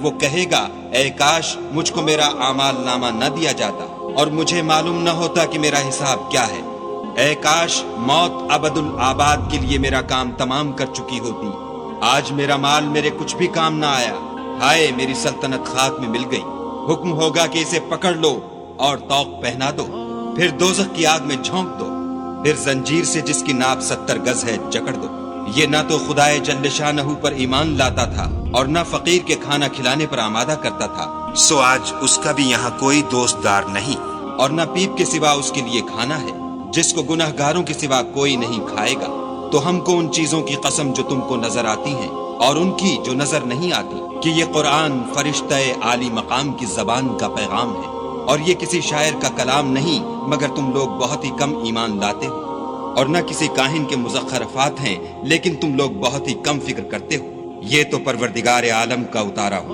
وہ کہے گا اے کاش مجھ کو میرا اعمال نامہ نہ دیا جاتا اور مجھے معلوم نہ ہوتا کہ میرا حساب کیا ہے۔ اے کاش موت ابد الآباد کے لیے میرا کام تمام کر چکی ہوتی، آج میرا مال میرے کچھ بھی کام نہ آیا، ہائے میری سلطنت خاک میں مل گئی۔ حکم ہوگا کہ اسے پکڑ لو اور طوق پہنا دو، پھر دوزخ کی آگ میں جھونک دو، پھر زنجیر سے جس کی ناپ 70 گز ہے جکڑ دو۔ یہ نہ تو خدائے جل شانہ پر ایمان لاتا تھا اور نہ فقیر کے کھانا کھلانے پر آمادہ کرتا تھا، سو آج اس کا بھی یہاں کوئی دوست دار نہیں، اور نہ پیپ کے سوا اس کے لیے کھانا ہے، جس کو گناہ گاروں کے سوا کوئی نہیں کھائے گا۔ تو ہم کو ان چیزوں کی قسم جو تم کو نظر آتی ہیں اور ان کی جو نظر نہیں آتی، کہ یہ قرآن فرشتہ عالی مقام کی زبان کا پیغام ہے اور یہ کسی شاعر کا کلام نہیں، مگر تم لوگ بہت ہی کم ایمان لاتے ہو، اور نہ کسی کاہن کے مزخرفات ہیں لیکن تم لوگ بہت ہی کم فکر کرتے ہو۔ یہ تو پروردگار عالم کا اتارا ہو۔